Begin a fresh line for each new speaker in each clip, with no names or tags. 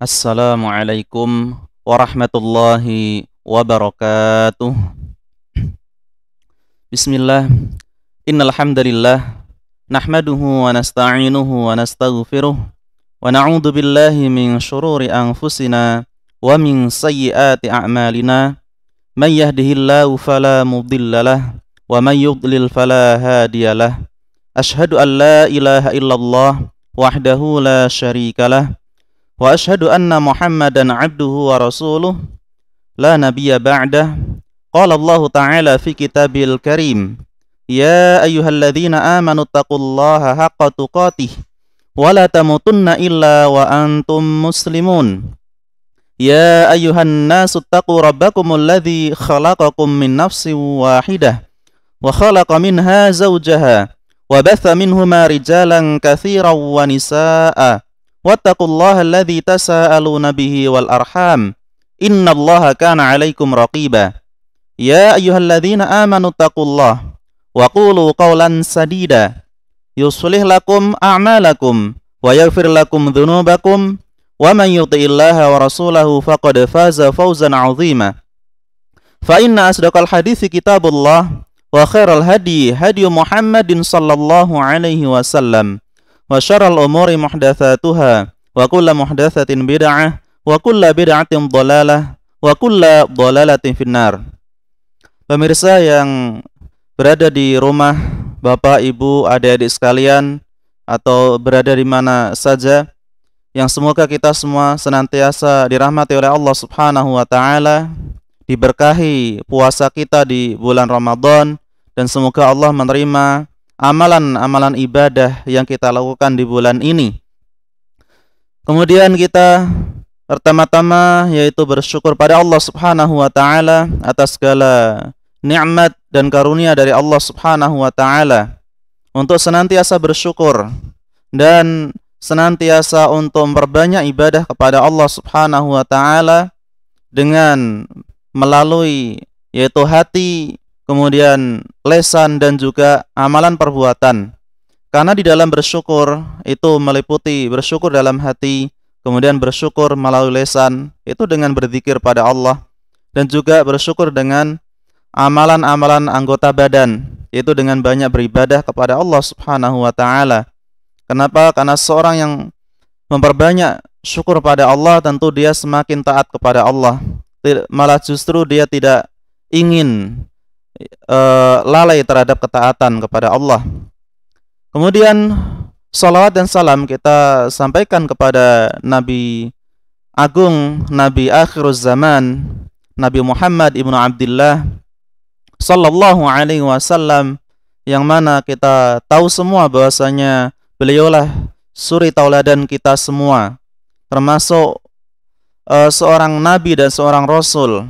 Assalamualaikum warahmatullahi wabarakatuh. Bismillah. Innal hamdalillah nahmaduhu wa nasta'inuhu wa nastaghfiruh wa na'udzu billahi min shururi anfusina wa min sayyiati a'malina. May yahdihillahu fala mudhillalah wa may yudlil fala hadiyalah. Asyhadu an la ilaha illallah wahdahu la syarikalah wa asyhadu anna Muhammadan abduhu wa rasuluh la nabiyya ba'dah. Qala Allah Ta'ala fi kitabil karim, ya ayyuhalladzina amanu taqullaha haqqa tuqatih wa la tamutunna illa wa antum muslimun. Ya ayyuhan nasu taqu rabbakumul ladzi khalaqakum min nafsin wahidah wa khalaqa minha zawjaha wa batha minhuma rijalan katsiran wa nisaa'a wattaqullaha alladzi tasaaluna bihi wal arham innallaha kana 'alaikum raqiba. Ya ayyuhalladzina amanu taqullaha wa qulu qawlan sadida yuslih lakum a'malakum wa yaghfir lakum dhunubakum wa man yuti'illaha wa rasulahu faqad faza fawzan 'azima. Fa inna asdaqal hadithi kitabullah wa khairal hadi hadi Muhammadin sallallahu alaihi wasallam wa syarrul umuri muhdatsatuha wa kullu muhdatsatin bid'ah wa kullu bid'atin dhalalah wa kullu dhalalatin finnar. Pemirsa yang berada di rumah, Bapak, Ibu, adik-adik sekalian, atau berada di mana saja, yang semoga kita semua senantiasa dirahmati oleh Allah Subhanahu wa taala, diberkahi puasa kita di bulan Ramadan, dan semoga Allah menerima amalan-amalan ibadah yang kita lakukan di bulan ini. Kemudian kita pertama-tama yaitu bersyukur pada Allah Subhanahu wa taala atas segala nikmat dan karunia dari Allah Subhanahu wa taala, untuk senantiasa bersyukur dan senantiasa untuk memperbanyak ibadah kepada Allah Subhanahu wa taala dengan melalui yaitu hati, kemudian lesan, dan juga amalan perbuatan. Karena di dalam bersyukur itu meliputi bersyukur dalam hati, kemudian bersyukur melalui lesan, itu dengan berzikir pada Allah, dan juga bersyukur dengan amalan-amalan anggota badan, yaitu dengan banyak beribadah kepada Allah Subhanahu wa taala. Kenapa? Karena seorang yang memperbanyak syukur pada Allah, tentu dia semakin taat kepada Allah. Malah justru dia tidak ingin lalai terhadap ketaatan kepada Allah. Kemudian salawat dan salam kita sampaikan kepada Nabi Agung, Nabi akhiruz zaman, Nabi Muhammad ibnu Abdullah sallallahu alaihi wasallam, yang mana kita tahu semua bahwasanya beliaulah suri tauladan kita semua, termasuk seorang nabi dan seorang rasul.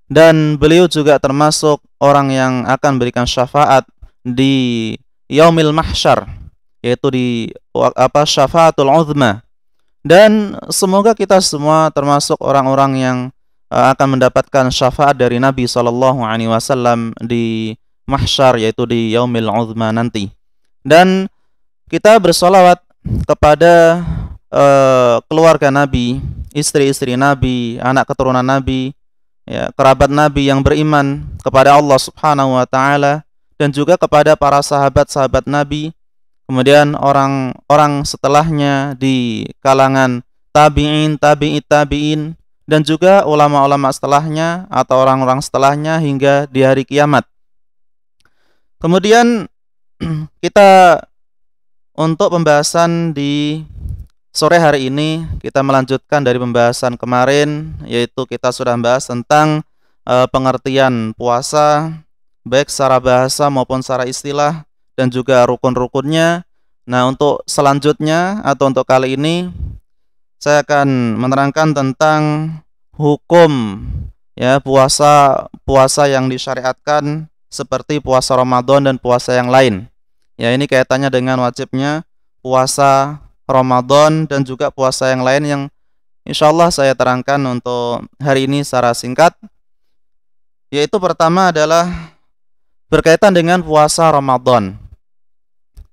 Dan beliau juga termasuk orang yang akan berikan syafaat di yaumil mahsyar, yaitu di syafaatul uzma. Dan semoga kita semua termasuk orang-orang yang akan mendapatkan syafaat dari Nabi sallallahu alaihi wasallam di mahsyar, yaitu di yaumil uzma nanti. Dan kita bersolawat kepada keluarga Nabi, istri-istri Nabi, anak keturunan Nabi, ya, kerabat Nabi yang beriman kepada Allah Subhanahu wa taala, dan juga kepada para sahabat-sahabat Nabi, kemudian orang-orang setelahnya di kalangan tabi'in, tabi'in, dan juga ulama-ulama setelahnya atau orang-orang setelahnya hingga di hari kiamat. Kemudian kita untuk pembahasan di sore hari ini, kita melanjutkan dari pembahasan kemarin, yaitu kita sudah membahas tentang pengertian puasa, baik secara bahasa maupun secara istilah, dan juga rukun-rukunnya. Nah, untuk selanjutnya atau untuk kali ini saya akan menerangkan tentang hukum ya puasa yang disyariatkan seperti puasa Ramadan dan puasa yang lain. Ya, ini kaitannya dengan wajibnya puasa Ramadan dan juga puasa yang lain yang insyaallah saya terangkan untuk hari ini secara singkat. Yaitu pertama adalah berkaitan dengan puasa Ramadan.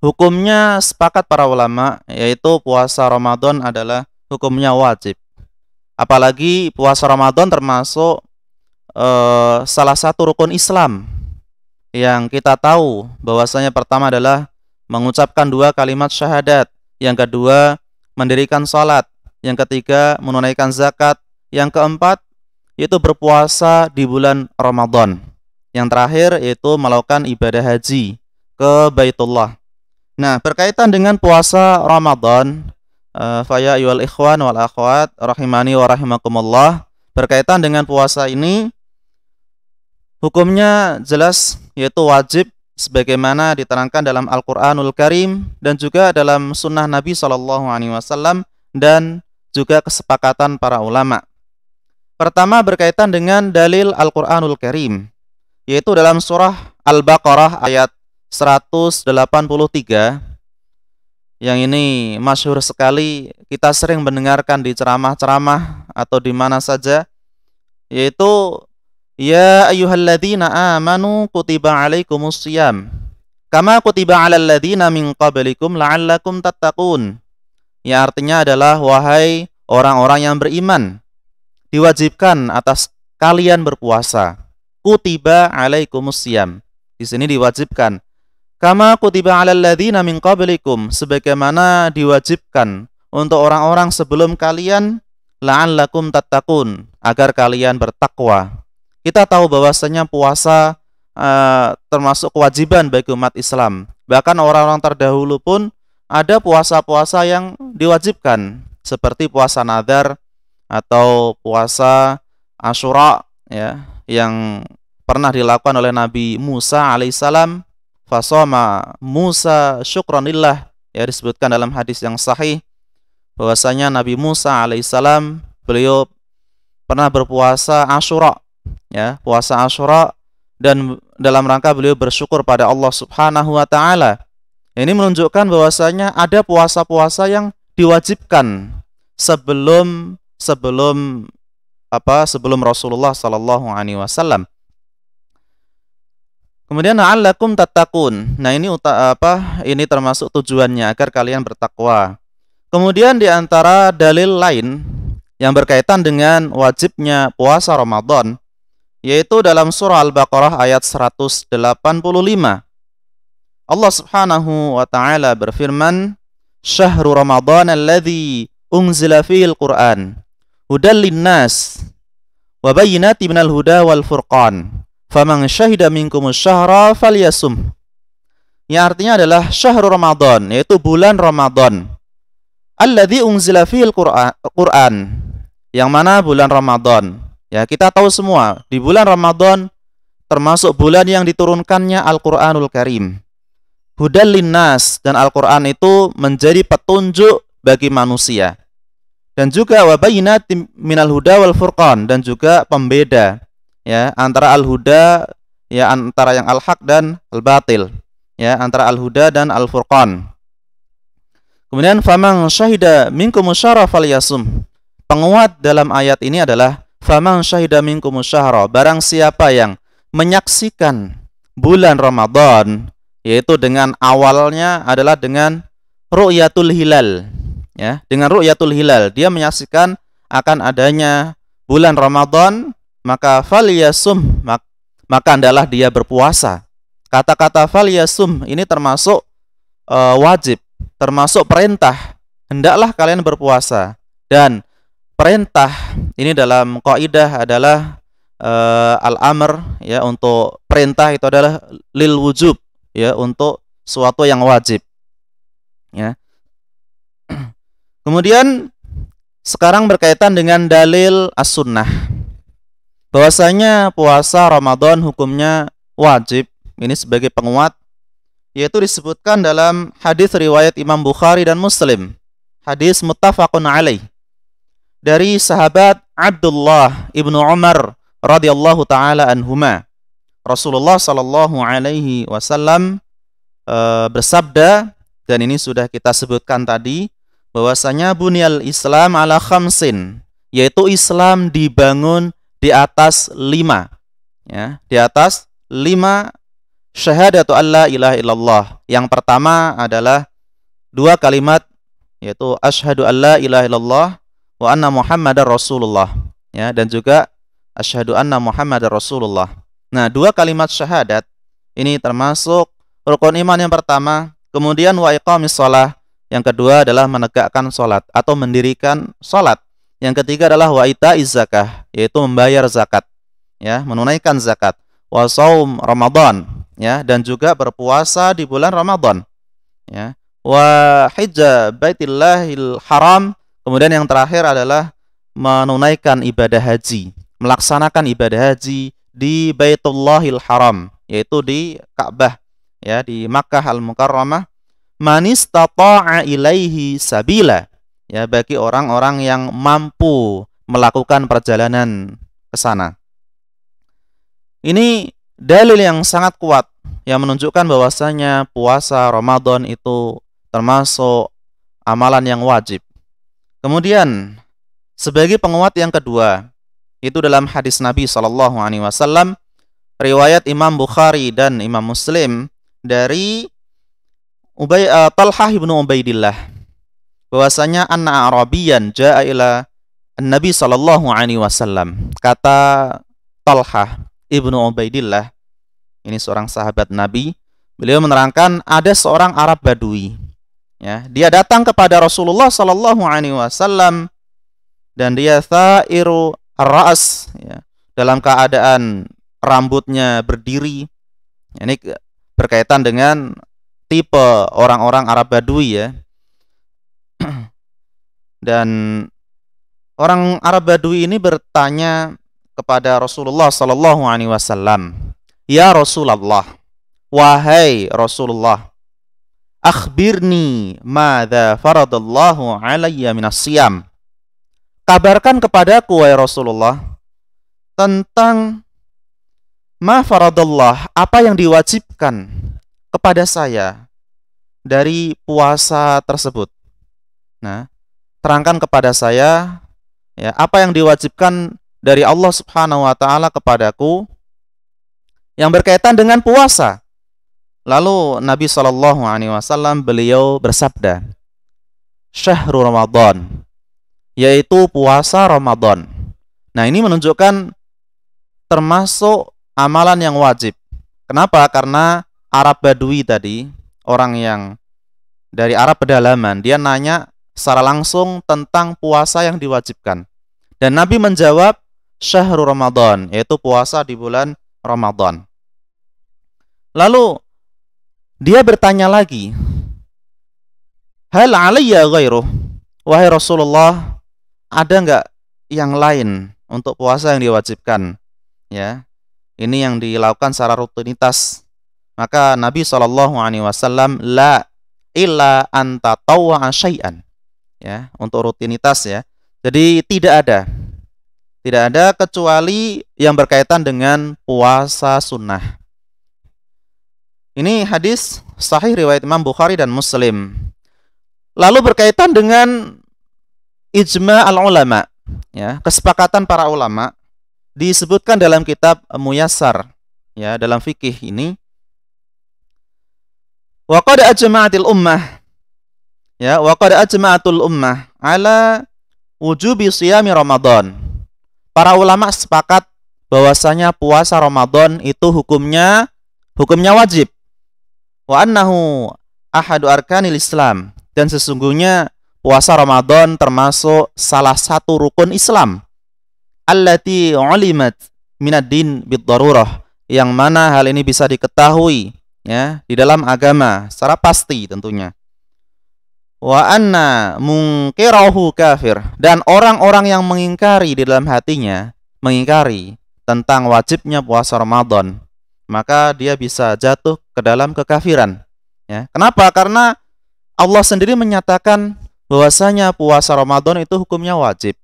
Hukumnya sepakat para ulama, yaitu puasa Ramadan adalah hukumnya wajib. Apalagi puasa Ramadan termasuk salah satu rukun Islam yang kita tahu bahwasanya pertama adalah mengucapkan 2 kalimat syahadat, yang kedua mendirikan salat, yang ketiga menunaikan zakat, yang keempat yaitu berpuasa di bulan Ramadan, yang terakhir yaitu melakukan ibadah haji ke Baitullah. Nah, berkaitan dengan puasa Ramadan, faya ayyuhal ikhwan wal akhwat rahimani wa rahimakumullah, berkaitan dengan puasa ini hukumnya jelas, yaitu wajib sebagaimana diterangkan dalam Al-Qur'anul Karim dan juga dalam sunnah Nabi SAW dan juga kesepakatan para ulama. Pertama berkaitan dengan dalil Al-Qur'anul Karim, yaitu dalam surah Al-Baqarah ayat 183. Yang ini masyhur sekali, kita sering mendengarkan di ceramah-ceramah atau di mana saja, yaitu ya ayyuhalladzina amanu kutiba alaikumussyiyam kama kutiba alal ladzina min qablikum la'allakum tattaqun. Ya, artinya adalah wahai orang-orang yang beriman, diwajibkan atas kalian berpuasa. Kutiba alaikumussyiyam, di sini diwajibkan. Kama kutiba alal ladzina min qablikum, sebagaimana diwajibkan untuk orang-orang sebelum kalian, la'allakum tattaqun, agar kalian bertakwa. Kita tahu bahwasanya puasa termasuk kewajiban bagi umat Islam. Bahkan orang-orang terdahulu pun ada puasa-puasa yang diwajibkan, seperti puasa nadar atau puasa Asyura, ya, yang pernah dilakukan oleh Nabi Musa alaihissalam. Fasoma Musa syukranillah, ya, disebutkan dalam hadis yang sahih bahwasanya Nabi Musa alaihissalam beliau pernah berpuasa Asyura, ya, puasa Asyura, dan dalam rangka beliau bersyukur pada Allah Subhanahu wa taala. Ini menunjukkan bahwasanya ada puasa-puasa yang diwajibkan sebelum Rasulullah sallallahu alaihi wasallam. Kemudian la'allakum tattaqun. Nah, ini termasuk tujuannya agar kalian bertakwa. Kemudian di antara dalil lain yang berkaitan dengan wajibnya puasa Ramadan, yaitu dalam surah Al-Baqarah ayat 185. Allah Subhanahu wa taala berfirman, "Syahrul Ramadan alladzi unzila fihil Qur'an hudal linnas wa bayyinatin minal huda wal furqan. Faman syahida minkumus syahra falyasum." Yang artinya adalah syahrul Ramadan, yaitu bulan Ramadan. Alladzi unzila fihil Qur'an, yang mana bulan Ramadan. Ya, kita tahu semua di bulan Ramadan termasuk bulan yang diturunkannya Al-Qur'anul Karim. Hudal linnas, dan Al-Qur'an itu menjadi petunjuk bagi manusia. Dan juga wabayyinatin minal huda wal furqan, dan juga pembeda, ya, antara al-huda, ya, antara yang al-haq dan al-batil, ya, antara al-huda dan al-furqan. Kemudian faman syahida minkumus syahra falyasum. Penguat dalam ayat ini adalah faman syahida minkumus syahra, barang siapa yang menyaksikan bulan Ramadan, yaitu dengan awalnya adalah dengan ru'yatul hilal, ya, dengan ru'yatul hilal dia menyaksikan akan adanya bulan Ramadan, maka falyasum, maka adalah dia berpuasa. Kata-kata falyasum ini termasuk wajib, termasuk perintah, hendaklah kalian berpuasa. Dan perintah ini dalam kaidah adalah al-amr, ya, untuk perintah itu adalah lil wujub, ya, untuk suatu yang wajib, ya. Kemudian sekarang berkaitan dengan dalil as-sunnah, bahwasanya puasa Ramadan hukumnya wajib. Ini sebagai penguat, yaitu disebutkan dalam hadis riwayat Imam Bukhari dan Muslim, hadis muttafaqun alaih, dari sahabat Abdullah ibnu Umar radhiyallahu taala anhuma. Rasulullah sallallahu alaihi wasallam bersabda, dan ini sudah kita sebutkan tadi, bahwasanya bunyal Islam ala khamsin, yaitu Islam dibangun di atas 5, ya, di atas 5 syahadatu alla ilaha illallah. Yang pertama adalah 2 kalimat, yaitu asyhadu alla ilaha illallah wa anna Muhammadar Rasulullah, ya, dan juga asyhadu anna Muhammadar Rasulullah. Nah, dua kalimat syahadat ini termasuk rukun iman yang pertama. Kemudian wa iqamis shalah, yang kedua adalah menegakkan salat atau mendirikan salat. Yang ketiga adalah wa itaiz zakah, yaitu membayar zakat, ya, menunaikan zakat. Wa shaum Ramadan, ya, dan juga berpuasa di bulan Ramadan, ya. Wa hijja baitillahil haram, kemudian yang terakhir adalah menunaikan ibadah haji, melaksanakan ibadah haji di Baitullahil Haram, yaitu di Ka'bah, ya, di Makkah Al-Mukarramah. Man istata'a ilaihi sabila, ya, bagi orang-orang yang mampu melakukan perjalanan ke sana. Ini dalil yang sangat kuat yang menunjukkan bahwasanya puasa Ramadan itu termasuk amalan yang wajib. Kemudian sebagai penguat yang kedua, itu dalam hadis Nabi SAW, riwayat Imam Bukhari dan Imam Muslim dari Talhah ibnu Ubaidillah, bahwasanya anna Arabiyan jaa ila Nabi SAW. Kata Talhah ibnu Ubaidillah, ini seorang sahabat Nabi, beliau menerangkan ada seorang Arab Badui, ya, dia datang kepada Rasulullah SAW dan dia thairu ar-ra's, ya, dalam keadaan rambutnya berdiri. Ini berkaitan dengan tipe orang-orang Arab Badui, ya. Dan orang Arab Badui ini bertanya kepada Rasulullah SAW, "Ya Rasulullah, wahai Rasulullah, akhbirni madza faradallahu alayya minas siyam." Kabarkan kepadaku, wahai Rasulullah, tentang ma faradallah, apa yang diwajibkan kepada saya dari puasa tersebut. Nah, terangkan kepada saya, ya, apa yang diwajibkan dari Allah Subhanahu wa taala kepadaku yang berkaitan dengan puasa. Lalu Nabi SAW beliau bersabda, "Syahrul Ramadan," yaitu puasa Ramadan. Nah, ini menunjukkan termasuk amalan yang wajib. Kenapa? Karena Arab Badui tadi, orang yang dari Arab pedalaman, dia nanya secara langsung tentang puasa yang diwajibkan. Dan Nabi menjawab, Syahrul Ramadan, yaitu puasa di bulan Ramadan. Lalu dia bertanya lagi, hal alayya ghairuh, wahai Rasulullah, ada enggak yang lain untuk puasa yang diwajibkan, ya, ini yang dilakukan secara rutinitas? Maka Nabi SAW, la illa anta tawwa'a syai'an, ya, untuk rutinitas, ya. Jadi tidak ada kecuali yang berkaitan dengan puasa sunnah. Ini hadis sahih riwayat Imam Bukhari dan Muslim. Lalu berkaitan dengan ijma' al-ulama, ya, kesepakatan para ulama, disebutkan dalam kitab Muyassar, ya, dalam fikih ini. Wa qad ajma'atil ummah, ya, wa qad ajma'atul ummah ala wujubi siyami Ramadan. Para ulama sepakat bahwasanya puasa Ramadan itu hukumnya wajib. Wa annahu ahadu arkanil Islam, dan sesungguhnya puasa Ramadan termasuk salah satu rukun Islam. Allati ulimat minad din bid-darurah, yang mana hal ini bisa diketahui, ya, di dalam agama secara pasti tentunya. Wa anna munkirahu kafir, dan orang-orang yang mengingkari di dalam hatinya, mengingkari tentang wajibnya puasa Ramadan, maka dia bisa jatuh ke dalam kekafiran, ya. Kenapa? Karena Allah sendiri menyatakan bahwasanya puasa Ramadan itu hukumnya wajib.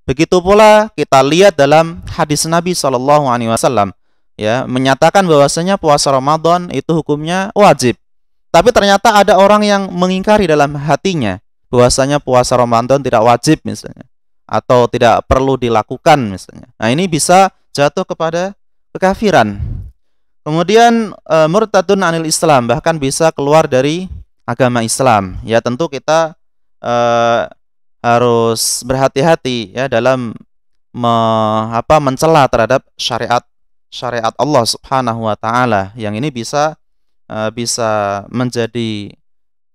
Begitu pula kita lihat dalam hadis Nabi SAW, ya, menyatakan bahwasanya puasa Ramadan itu hukumnya wajib. Tapi ternyata ada orang yang mengingkari dalam hatinya bahwasanya puasa Ramadan tidak wajib misalnya, atau tidak perlu dilakukan misalnya. Nah, ini bisa jatuh kepada kekafiran. Kemudian murtadun anil Islam, bahkan bisa keluar dari agama Islam. Ya, tentu kita harus berhati-hati ya dalam mencela terhadap syariat Allah Subhanahu wa taala, yang ini bisa menjadi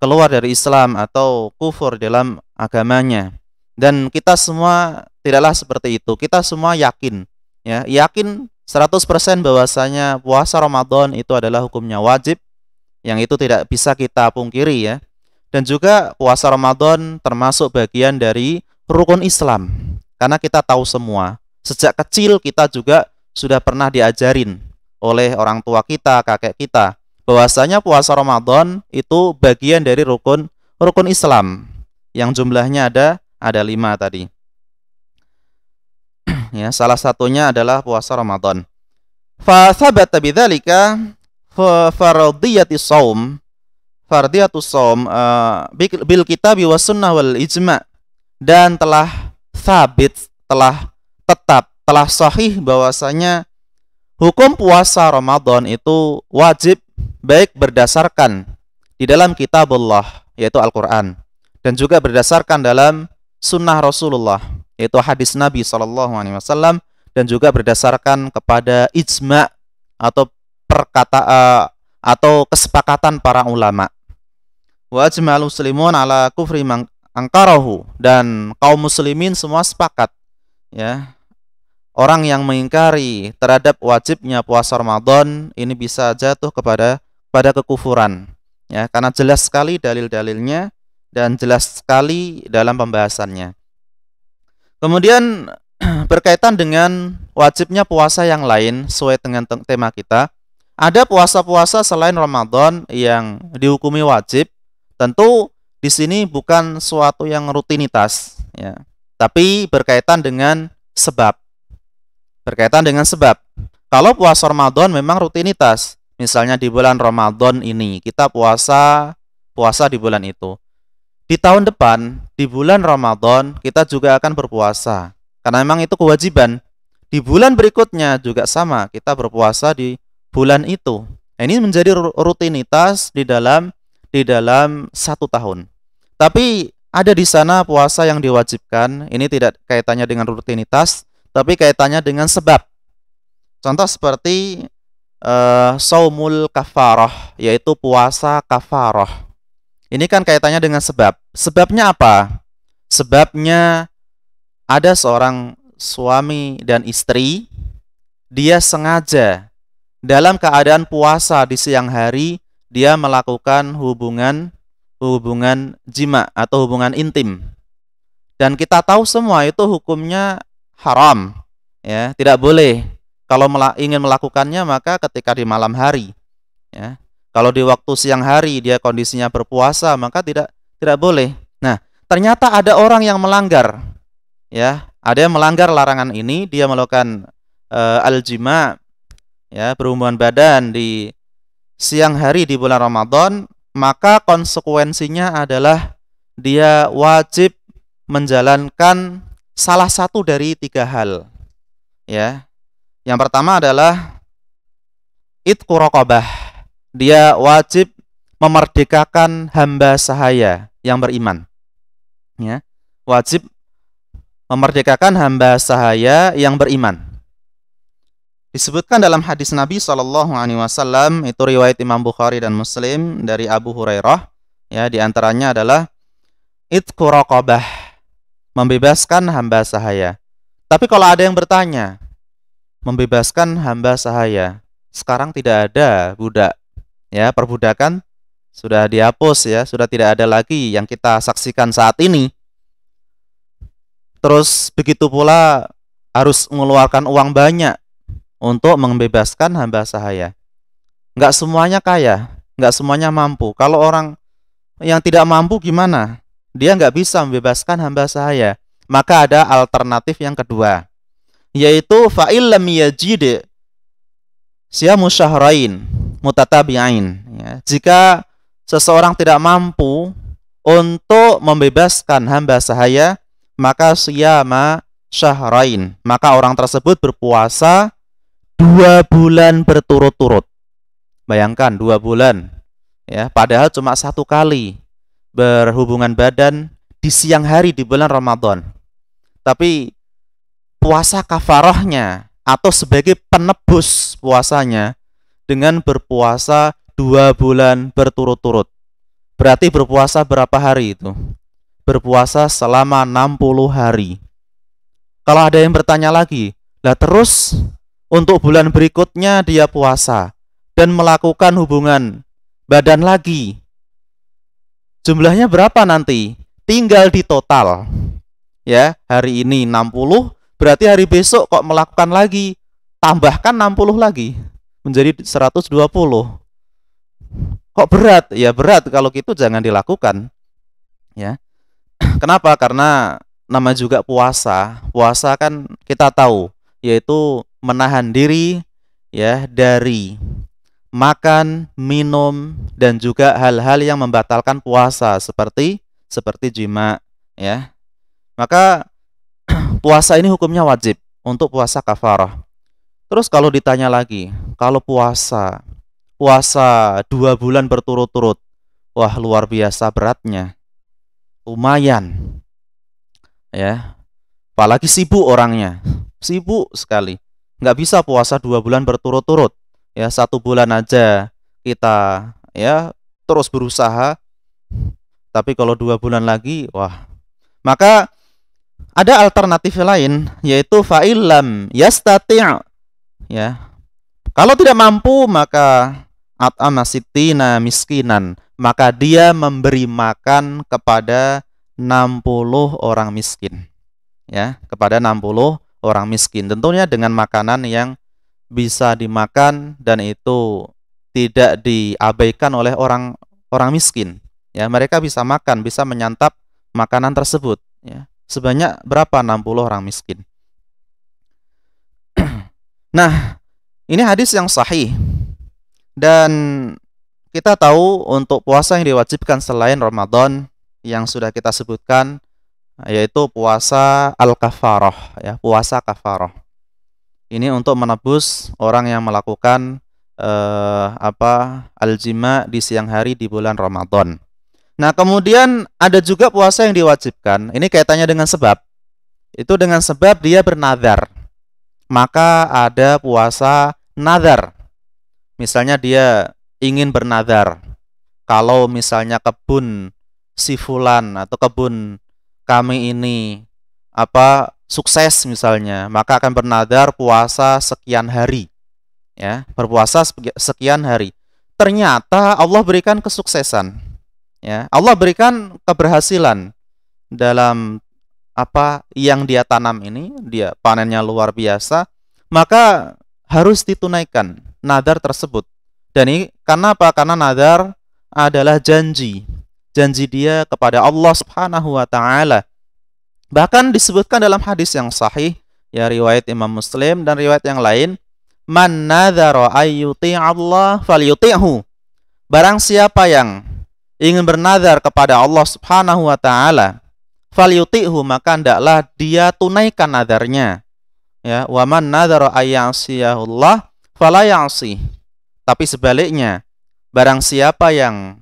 keluar dari Islam atau kufur dalam agamanya. Dan kita semua tidaklah seperti itu. Kita semua yakin, ya, yakin 100% bahwasanya puasa Ramadan itu adalah hukumnya wajib, yang itu tidak bisa kita pungkiri ya. Dan juga puasa Ramadan termasuk bagian dari rukun Islam. Karena kita tahu semua, sejak kecil kita juga sudah pernah diajarin oleh orang tua kita, kakek kita, bahwasanya puasa Ramadan itu bagian dari rukun Islam yang jumlahnya ada 5 tadi. Ya, salah satunya adalah puasa Ramadan. Fa thabata bidzalika fardhiyatus shaum bil kitabi was sunnah wal ijma', dan telah sabit, telah tetap, telah sahih bahwasanya hukum puasa Ramadan itu wajib baik berdasarkan di dalam kitabullah yaitu Al-Qur'an, dan juga berdasarkan dalam sunnah Rasulullah yaitu hadis Nabi SAW, dan juga berdasarkan kepada ijma' atau atau kesepakatan para ulama. Wa ajma'al muslimun ala kufri man angkarahu, dan kaum muslimin semua sepakat ya, orang yang mengingkari terhadap wajibnya puasa Ramadan ini bisa jatuh kepada kekufuran ya, karena jelas sekali dalil-dalilnya dan jelas sekali dalam pembahasannya. Kemudian berkaitan dengan wajibnya puasa yang lain sesuai dengan tema kita, ada puasa-puasa selain Ramadan yang dihukumi wajib. Tentu di sini bukan suatu yang rutinitas ya, tapi berkaitan dengan sebab. Kalau puasa Ramadan memang rutinitas, misalnya di bulan Ramadan ini kita puasa di bulan itu. Di tahun depan, di bulan Ramadan kita juga akan berpuasa, karena memang itu kewajiban. Di bulan berikutnya juga sama, kita berpuasa di bulan itu. Ini menjadi rutinitas di dalam 1 tahun. Tapi ada di sana puasa yang diwajibkan, ini tidak kaitannya dengan rutinitas, tapi kaitannya dengan sebab. Contoh seperti saumul kafarah, yaitu puasa kafarah. Ini kan kaitannya dengan sebab. Sebabnya apa? Sebabnya ada seorang suami dan istri, dia sengaja dalam keadaan puasa di siang hari dia melakukan hubungan jima atau hubungan intim. Dan kita tahu semua itu hukumnya haram ya, tidak boleh. Kalau ingin melakukannya maka ketika di malam hari ya. Kalau di waktu siang hari dia kondisinya berpuasa maka tidak boleh. Nah, ternyata ada orang yang melanggar ya, ada yang melanggar larangan ini, dia melakukan al-jima ya, berhubungan badan di siang hari di bulan Ramadan, maka konsekuensinya adalah dia wajib menjalankan salah satu dari 3 hal ya. Yang pertama adalah itqu raqabah, dia wajib memerdekakan hamba sahaya yang beriman ya, wajib memerdekakan hamba sahaya yang beriman. Disebutkan dalam hadis Nabi SAW, itu riwayat Imam Bukhari dan Muslim dari Abu Hurairah ya, di antaranya adalah itqu raqabah, membebaskan hamba sahaya. Tapi kalau ada yang bertanya, membebaskan hamba sahaya, sekarang tidak ada budak ya, perbudakan sudah dihapus ya, sudah tidak ada lagi yang kita saksikan saat ini. Terus begitu pula harus mengeluarkan uang banyak untuk membebaskan hamba sahaya. Nggak semuanya kaya, nggak semuanya mampu. Kalau orang yang tidak mampu gimana? Dia nggak bisa membebaskan hamba sahaya. Maka ada alternatif yang kedua, yaitu fa'il lam yajid siyamu syahrain mutatabi'ain ya. Jika seseorang tidak mampu untuk membebaskan hamba sahaya, maka siyama syahrain, maka orang tersebut berpuasa 2 bulan berturut-turut. Bayangkan 2 bulan ya, padahal cuma 1 kali berhubungan badan di siang hari di bulan Ramadan. Tapi puasa kafarahnya atau sebagai penebus puasanya dengan berpuasa 2 bulan berturut-turut. Berarti berpuasa berapa hari itu? Berpuasa selama 60 hari. Kalau ada yang bertanya lagi, lah terus untuk bulan berikutnya dia puasa dan melakukan hubungan badan lagi. Jumlahnya berapa nanti? Tinggal di total. Ya, hari ini 60, berarti hari besok kok melakukan lagi, tambahkan 60 lagi menjadi 120. Kok berat? Ya berat, kalau gitu jangan dilakukan. Ya. Kenapa? Karena nama juga puasa. Puasa kan kita tahu, yaitu menahan diri ya dari makan, minum dan juga hal-hal yang membatalkan puasa seperti jima ya. Maka puasa ini hukumnya wajib untuk puasa kafarah. Terus kalau ditanya lagi, kalau puasa 2 bulan berturut-turut, wah luar biasa beratnya, lumayan ya. Apalagi sibuk orangnya, sibuk sekali, nggak bisa puasa 2 bulan berturut-turut ya. 1 bulan aja kita ya terus berusaha, tapi kalau 2 bulan lagi, wah. Maka ada alternatif lain, yaitu fa'ilam yastati' ya. Kalau tidak mampu maka at'ama sittina miskinan, maka dia memberi makan kepada 60 orang miskin. Ya, kepada 60 orang miskin. Tentunya dengan makanan yang bisa dimakan dan itu tidak diabaikan oleh orang miskin. Ya, mereka bisa makan, bisa menyantap makanan tersebut, ya. Sebanyak berapa? 60 orang miskin. Nah, ini hadis yang sahih. Dan kita tahu untuk puasa yang diwajibkan selain Ramadan yang sudah kita sebutkan, yaitu puasa al-kafarah ya, puasa kafarah. Ini untuk menebus orang yang melakukan al-jima di siang hari di bulan Ramadan. Nah, kemudian ada juga puasa yang diwajibkan. Ini kaitannya dengan sebab. Itu dengan sebab dia bernadar. Maka ada puasa nadar. Misalnya dia ingin bernadar, kalau misalnya kebun si fulan atau kebun kami ini sukses misalnya, maka akan bernadar puasa sekian hari. Ya, berpuasa sekian hari. Ternyata Allah berikan kesuksesan. Ya, Allah berikan keberhasilan dalam apa yang dia tanam ini, dia panennya luar biasa, maka harus ditunaikan nadar tersebut. Dan ini karena apa? Karena nadar adalah janji dia kepada Allah Subhanahu wa taala. Bahkan disebutkan dalam hadis yang sahih ya, riwayat Imam Muslim dan riwayat yang lain, man nadzara ayyuti' Allah falyuti'hu. Barang siapa yang ingin bernazar kepada Allah Subhanahu wa taala, falyuti'hu, maka hendaklah dia tunaikan nadarnya. Ya, wa man nadzara ayyasiyahullah fala ya'si. Tapi sebaliknya, barang siapa yang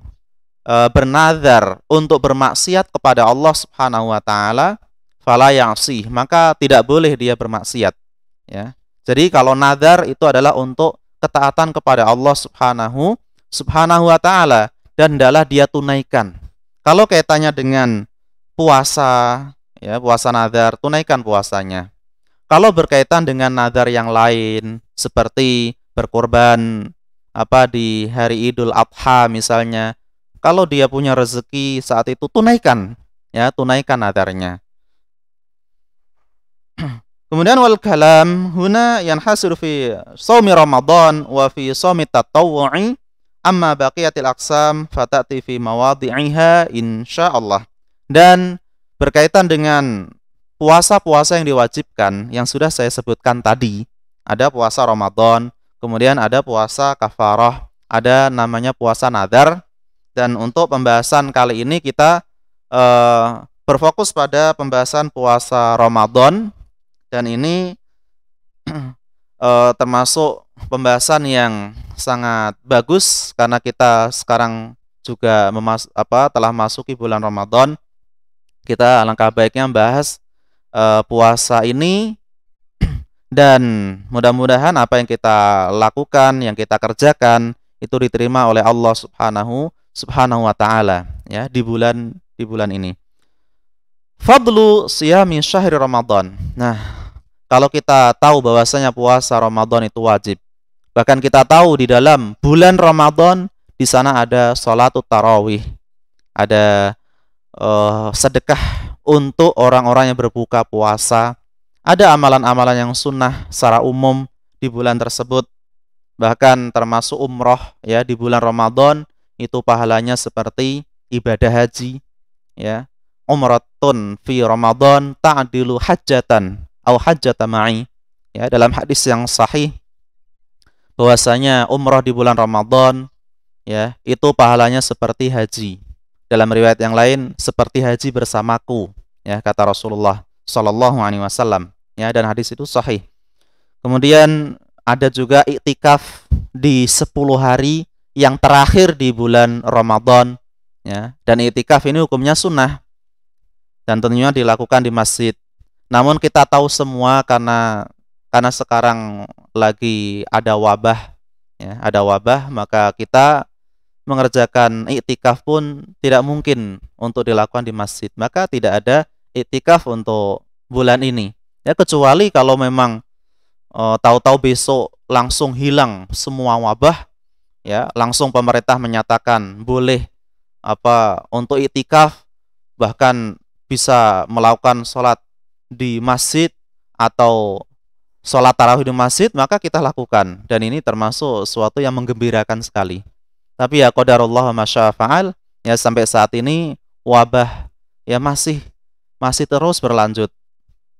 bernazar untuk bermaksiat kepada Allah Subhanahu wa taala, fala ya'si, maka tidak boleh dia bermaksiat. Ya. Jadi kalau nazar itu adalah untuk ketaatan kepada Allah Subhanahu wa taala dan hendaklah dia tunaikan. Kalau kaitannya dengan puasa, ya, puasa nazar, tunaikan puasanya. Kalau berkaitan dengan nazar yang lain seperti berkorban di hari Idul Adha misalnya, kalau dia punya rezeki saat itu, tunaikan, ya, tunaikan nadarnya. Kemudian wal kalam huna yanhasir fi shaumi Ramadan wa fi shaumi tatawwu'i, amma baqiyatil aqsam fatati fi mawadhi'iha insyaallah. Dan berkaitan dengan puasa-puasa yang diwajibkan yang sudah saya sebutkan tadi, ada puasa Ramadan, kemudian ada puasa kafarah, ada namanya puasa nadar. Dan untuk pembahasan kali ini kita berfokus pada pembahasan puasa Ramadan. Dan ini termasuk pembahasan yang sangat bagus karena kita sekarang juga telah masuki bulan Ramadan. Kita alangkah baiknya membahas puasa ini, dan mudah-mudahan apa yang kita lakukan, yang kita kerjakan itu diterima oleh Allah Subhanahu wa taala ya di bulan ini. Fadlu siyami syahri Ramadan. Nah, kalau kita tahu bahwasanya puasa Ramadan itu wajib, bahkan kita tahu di dalam bulan Ramadan di sana ada salatut tarawih, ada sedekah untuk orang-orang yang berbuka puasa, ada amalan-amalan yang sunnah secara umum di bulan tersebut, bahkan termasuk umroh ya di bulan Ramadan itu pahalanya seperti ibadah haji ya. Umratun fi Ramadan ta'dilu hajjatan au hajjata ma'i. Ya, dalam hadis yang sahih bahwasanya umrah di bulan Ramadan ya, itu pahalanya seperti haji. Dalam riwayat yang lain seperti haji bersamaku, ya kata Rasulullah sallallahu alaihi wasallam. Ya, dan hadis itu sahih. Kemudian ada juga iktikaf di 10 hari yang terakhir di bulan Ramadan ya. Dan iktikaf ini hukumnya sunnah dan tentunya dilakukan di masjid. Namun kita tahu semua karena sekarang lagi ada wabah ya, ada wabah, maka kita mengerjakan iktikaf pun tidak mungkin untuk dilakukan di masjid. Maka tidak ada iktikaf untuk bulan ini. Ya, kecuali kalau memang tahu-tahu besok langsung hilang semua wabah ya, langsung pemerintah menyatakan boleh untuk iktikaf, bahkan bisa melakukan sholat di masjid atau sholat tarawih di masjid, maka kita lakukan. Dan ini termasuk sesuatu yang menggembirakan sekali. Tapi ya qadarullah ma syaa fa'al, ya sampai saat ini wabah ya masih terus berlanjut.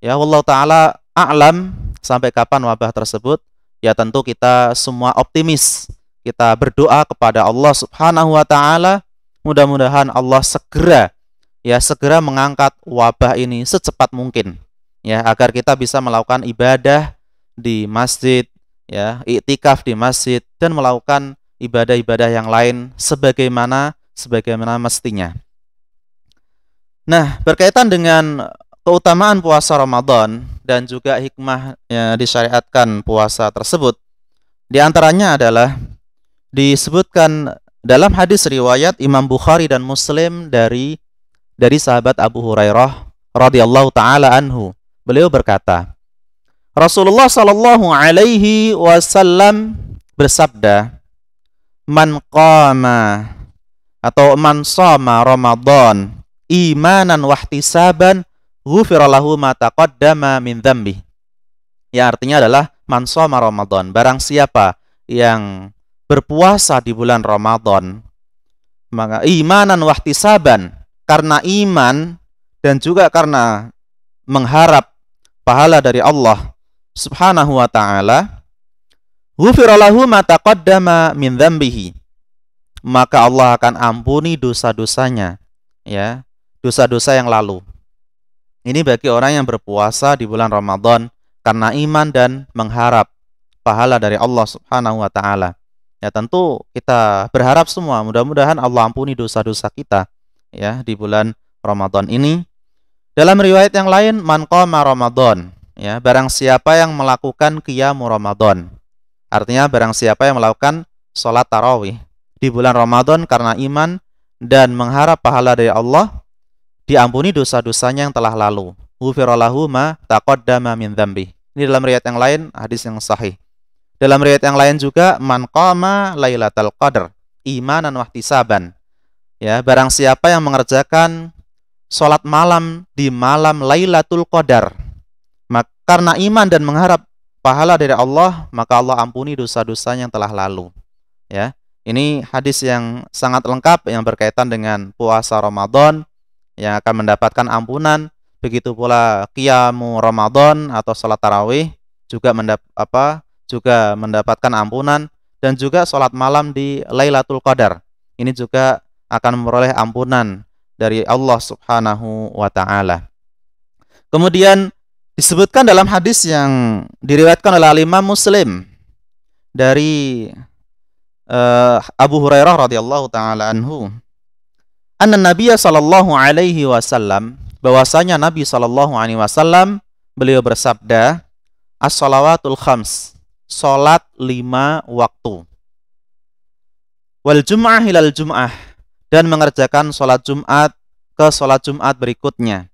Ya wallahu taala a'lam sampai kapan wabah tersebut. Ya tentu kita semua optimis. Kita berdoa kepada Allah Subhanahu wa taala, mudah-mudahan Allah segera mengangkat wabah ini secepat mungkin ya, agar kita bisa melakukan ibadah di masjid ya, iktikaf di masjid, dan melakukan ibadah-ibadah yang lain sebagaimana mestinya. Nah, berkaitan dengan keutamaan puasa Ramadan dan juga hikmah yang disyariatkan puasa tersebut, di antaranya adalah disebutkan dalam hadis riwayat Imam Bukhari dan Muslim dari sahabat Abu Hurairah radhiyallahu taala anhu. Beliau berkata, Rasulullah sallallahu alaihi wasallam bersabda, "Man qama atau man shoma Ramadan imanan wahtisaban ghufira lahu ma taqaddama min dzambi." Ya, artinya adalah man shoma Ramadan, barang siapa yang berpuasa di bulan Ramadan, maka imanan wahtisaban, karena iman dan juga karena mengharap pahala dari Allah Subhanahu wa taala, ghufira lahu ma taqaddama min dzambihi, maka Allah akan ampuni dosa-dosanya ya, dosa-dosa yang lalu. Ini bagi orang yang berpuasa di bulan Ramadan karena iman dan mengharap pahala dari Allah Subhanahu wa taala. Ya tentu kita berharap semua mudah-mudahan Allah ampuni dosa-dosa kita ya di bulan Ramadan ini. Dalam riwayat yang lain, man qama Ramadan, ya barang siapa yang melakukan qiyamu Ramadan. Artinya barang siapa yang melakukan salat tarawih di bulan Ramadan karena iman dan mengharap pahala dari Allah, diampuni dosa-dosanya yang telah lalu. Ghufira lahu ma taqaddama min dzambi. Ini dalam riwayat yang lain, hadis yang sahih. Dalam riwayat yang lain juga, man qama lailatul qadar imanan wahtisaban. Ya, barang siapa yang mengerjakan salat malam di malam Lailatul Qadar, maka karena iman dan mengharap pahala dari Allah, maka Allah ampuni dosa-dosanya yang telah lalu. Ya, ini hadis yang sangat lengkap yang berkaitan dengan puasa Ramadan yang akan mendapatkan ampunan. Begitu pula qiyamu Ramadan atau salat tarawih juga mendapatkan ampunan, dan juga salat malam di Lailatul Qadar ini juga akan memperoleh ampunan dari Allah Subhanahu wa taala. Kemudian disebutkan dalam hadis yang diriwayatkan oleh Imam Muslim dari Abu Hurairah radhiyallahu taala anhu, anna Nabiy sallallahu alaihi wasallam, bahwasanya Nabi SAW beliau bersabda, as-shalawatul khams, salat 5 waktu. Wal jum'ah ilal jum'ah, dan mengerjakan salat Jumat ke salat Jumat berikutnya.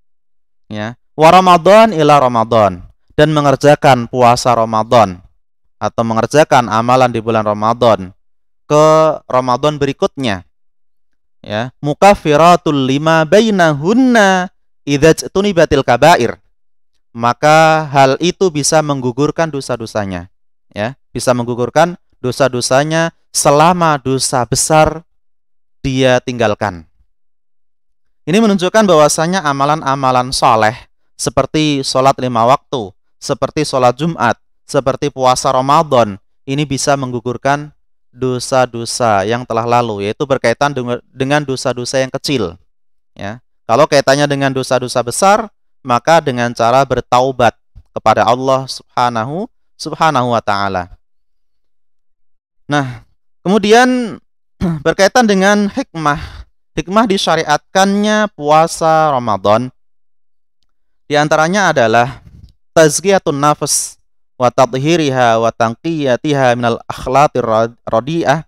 Ya. Wa Ramadan ila Ramadan, dan mengerjakan puasa Ramadan atau mengerjakan amalan di bulan Ramadan ke Ramadan berikutnya. Ya, mukaffiratul lima bainahunna idza tunibatil kabair. Maka hal itu bisa menggugurkan dosa-dosanya. Ya, bisa menggugurkan dosa-dosanya selama dosa besar dia tinggalkan. Ini menunjukkan bahwasanya amalan-amalan soleh seperti sholat 5 waktu, seperti sholat Jumat, seperti puasa Ramadan, ini bisa menggugurkan dosa-dosa yang telah lalu, yaitu berkaitan dengan dosa-dosa yang kecil. Ya. Kalau kaitannya dengan dosa-dosa besar, maka dengan cara bertaubat kepada Allah Subhanahu wa Ta'ala. Nah, kemudian berkaitan dengan hikmah disyariatkannya puasa Ramadan, di antaranya adalah tazkiyatun nafs wa tadhhiriha wa tanqiyatiha minal akhlaqir radhi'ah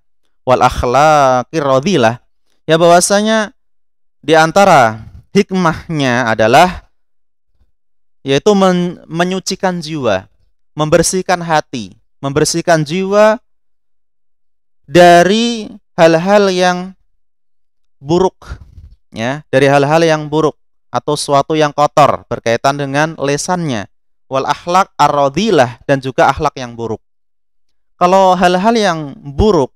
wal akhlaqir radhilah. Ya, bahwasanya di antara hikmahnya adalah yaitu menyucikan jiwa, membersihkan hati, membersihkan jiwa dari hal-hal yang buruk, ya, dari hal-hal yang buruk atau suatu yang kotor berkaitan dengan lesannya, wal akhlak ar-radhilah, dan juga akhlak yang buruk. Kalau hal-hal yang buruk,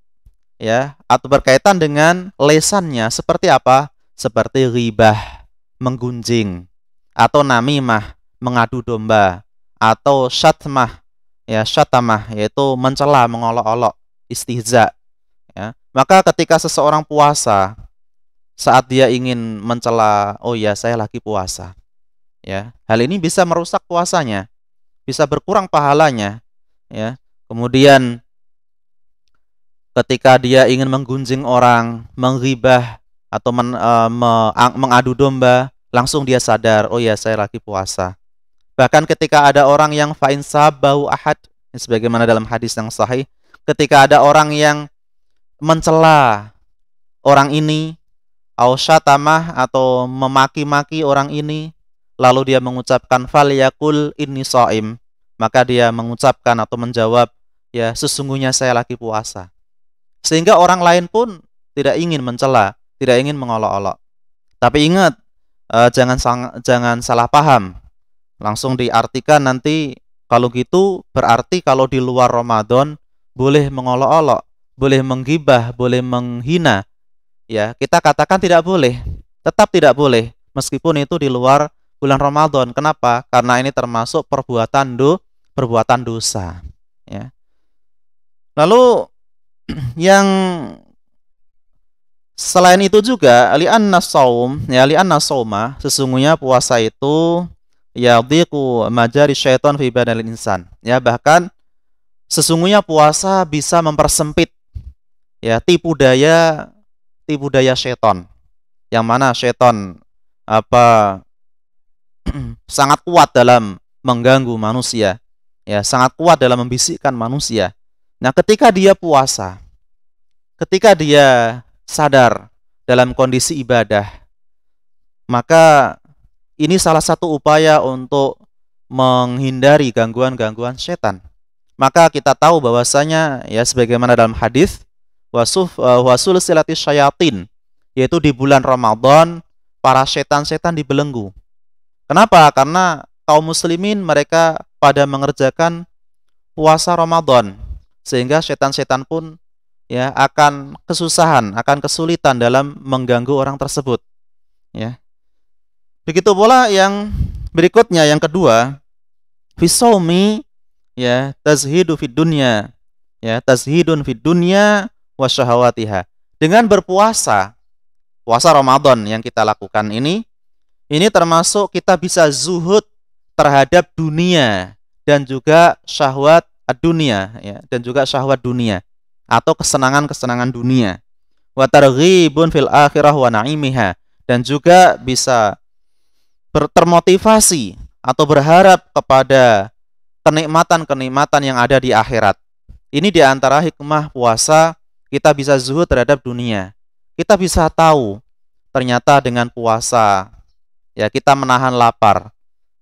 ya, atau berkaitan dengan lesannya seperti apa? Seperti ghibah, menggunjing, atau namimah, mengadu domba, atau syatmah, ya, syatamah, yaitu mencela, mengolok-olok, istihza. Ya. Maka ketika seseorang puasa, saat dia ingin mencela, oh ya, saya lagi puasa, ya, hal ini bisa merusak puasanya, bisa berkurang pahalanya. Ya. Kemudian ketika dia ingin menggunjing orang, menghibah, atau mengadu domba, langsung dia sadar, oh ya, saya lagi puasa. Bahkan ketika ada orang yang fa'in sabahu ahad, sebagaimana dalam hadis yang sahih, ketika ada orang yang mencela orang ini, ausyatamah, atau memaki-maki orang ini, lalu dia mengucapkan falyakul inni shaim, maka dia mengucapkan atau menjawab, ya, sesungguhnya saya lagi puasa. Sehingga orang lain pun tidak ingin mencela, tidak ingin mengolok-olok. Tapi ingat, jangan salah paham. Langsung diartikan nanti kalau gitu berarti kalau di luar Ramadan boleh mengolok-olok, boleh menggibah, boleh menghina. Ya, kita katakan tidak boleh, tetap tidak boleh, meskipun itu di luar bulan Ramadan. Kenapa? Karena ini termasuk perbuatan dosa. Ya. Lalu yang selain itu juga li'anna shauma, sesungguhnya puasa itu yadhiqu majari syaitan fi badanil insan. Ya, bahkan sesungguhnya puasa bisa mempersempit, ya, tipu daya syaitan, yang mana syaitan sangat kuat dalam mengganggu manusia, ya, sangat kuat dalam membisikkan manusia. Nah, ketika dia puasa, ketika dia sadar dalam kondisi ibadah, maka ini salah satu upaya untuk menghindari gangguan-gangguan syaitan. Maka kita tahu bahwasanya, ya, sebagaimana dalam hadis wasul silati syayatin, yaitu di bulan Ramadan para setan-setan dibelenggu. Kenapa? Karena kaum muslimin mereka pada mengerjakan puasa Ramadan, sehingga setan-setan pun, ya, akan kesusahan, akan kesulitan dalam mengganggu orang tersebut. Ya. Begitu pula yang berikutnya, yang kedua, fisaumi, ya, tazhidu fid dunya, ya, tazhidun fid dunya wa syahawatiha. Dengan berpuasa, puasa Ramadan yang kita lakukan ini termasuk kita bisa zuhud terhadap dunia dan juga syahwat dunia, ya, dan juga syahwat dunia atau kesenangan-kesenangan dunia. Wa targhibun fil akhirah wa na'imiha, dan juga bisa termotivasi atau berharap kepada kenikmatan-kenikmatan yang ada di akhirat. Ini di antara hikmah puasa, kita bisa zuhud terhadap dunia. Kita bisa tahu ternyata dengan puasa ya kita menahan lapar,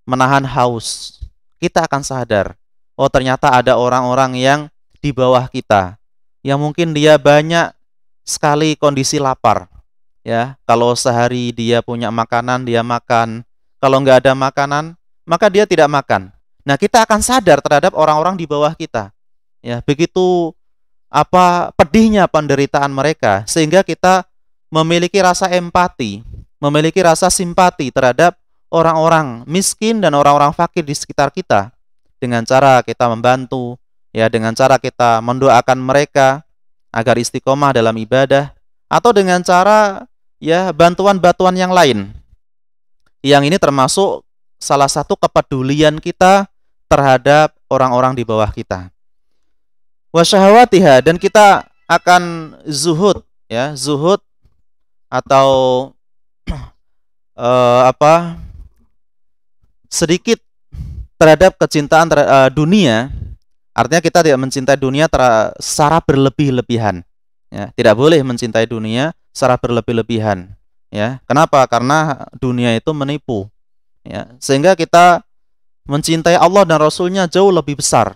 menahan haus. Kita akan sadar, oh ternyata ada orang-orang yang di bawah kita, yang mungkin dia banyak sekali kondisi lapar. Ya, kalau sehari dia punya makanan, dia makan. Kalau nggak ada makanan, maka dia tidak makan. Nah, kita akan sadar terhadap orang-orang di bawah kita. Ya, begitu pedihnya penderitaan mereka, sehingga kita memiliki rasa empati, memiliki rasa simpati terhadap orang-orang miskin dan orang-orang fakir di sekitar kita, dengan cara kita membantu, ya, dengan cara kita mendoakan mereka agar istiqomah dalam ibadah, atau dengan cara ya bantuan-bantuan yang lain. Yang ini termasuk salah satu kepedulian kita terhadap orang-orang di bawah kita. Wasyahawatiha, dan kita akan zuhud, ya, zuhud atau sedikit terhadap kecintaan dunia. Artinya kita tidak mencintai dunia secara berlebih-lebihan. Ya, tidak boleh mencintai dunia secara berlebih-lebihan. Ya, kenapa? Karena dunia itu menipu. Ya, sehingga kita mencintai Allah dan Rasulnya jauh lebih besar,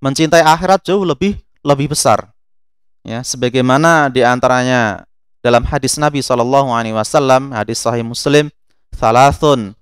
mencintai akhirat jauh lebih besar. Ya, sebagaimana di antaranya dalam hadis Nabi SAW, hadis Sahih Muslim, salasun,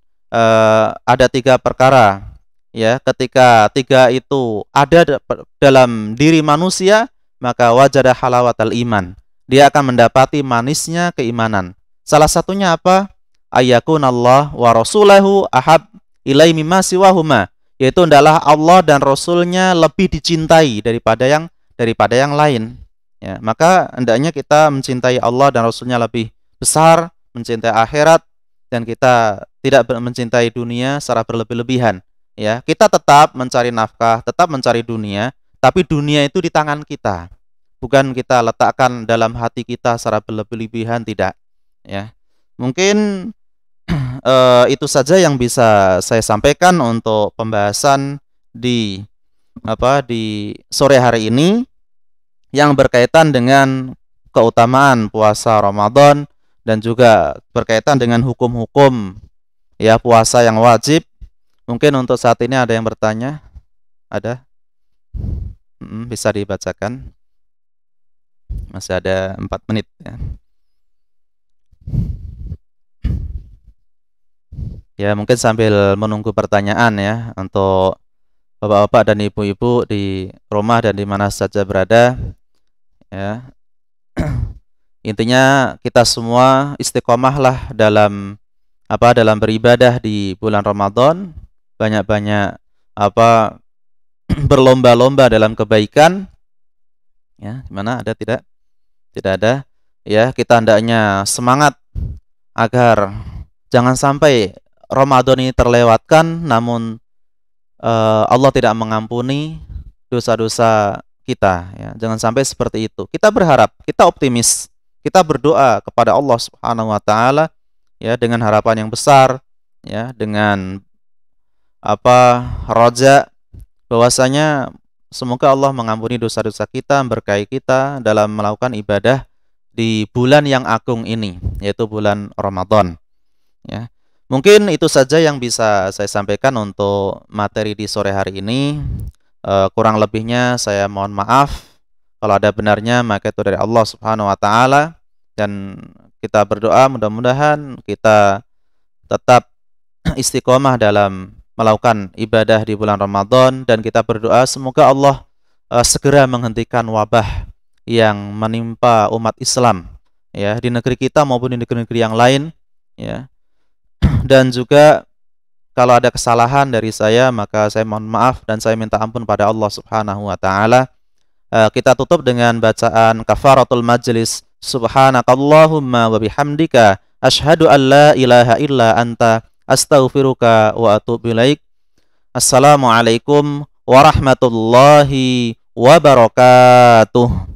ada 3 perkara. Ya, ketika 3 itu ada dalam diri manusia, maka wajada halawatal iman. Dia akan mendapati manisnya keimanan. Salah satunya apa? Ayyakunallah wa rasulahu ahab ilai mimma siwahuma, yaitu adalah Allah dan Rasulnya lebih dicintai daripada yang lain. Ya, maka hendaknya kita mencintai Allah dan Rasulnya lebih besar, mencintai akhirat, dan kita tidak mencintai dunia secara berlebih-lebihan. Ya, kita tetap mencari nafkah, tetap mencari dunia, tapi dunia itu di tangan kita, bukan kita letakkan dalam hati kita secara berlebih-lebihan, tidak. Ya, mungkin itu saja yang bisa saya sampaikan untuk pembahasan di sore hari ini, yang berkaitan dengan keutamaan puasa Ramadan dan juga berkaitan dengan hukum-hukum ya puasa yang wajib. Mungkin untuk saat ini ada yang bertanya? Ada? Bisa dibacakan. Masih ada 4 menit ya. Ya, mungkin sambil menunggu pertanyaan ya untuk bapak-bapak dan ibu-ibu di rumah dan di mana saja berada. Ya, intinya kita semua istiqomahlah dalam beribadah di bulan Ramadan, banyak-banyak berlomba-lomba dalam kebaikan. Ya, gimana, ada tidak ada? Ya, kita hendaknya semangat agar jangan sampai Ramadan ini terlewatkan namun Allah tidak mengampuni dosa-dosa kita, ya. Jangan sampai seperti itu. Kita berharap, kita optimis, kita berdoa kepada Allah Subhanahu wa taala ya dengan harapan yang besar, ya, dengan raja bahwasanya semoga Allah mengampuni dosa-dosa kita, memberkahi kita dalam melakukan ibadah di bulan yang agung ini, yaitu bulan Ramadan. Ya. Mungkin itu saja yang bisa saya sampaikan untuk materi di sore hari ini. Kurang lebihnya saya mohon maaf. Kalau ada benarnya maka itu dari Allah Subhanahu wa taala, dan kita berdoa mudah-mudahan kita tetap istiqomah dalam melakukan ibadah di bulan Ramadan, dan kita berdoa semoga Allah segera menghentikan wabah yang menimpa umat Islam ya di negeri kita maupun di negeri-negeri yang lain ya. Dan juga kalau ada kesalahan dari saya maka saya mohon maaf dan saya minta ampun pada Allah Subhanahu wa taala. Kita tutup dengan bacaan kafaratul majlis. Subhanakallahumma wa bihamdika asyhadu an la ilaha illa anta astaghfiruka wa atubu ilaik. Assalamualaikum warahmatullahi wabarakatuh.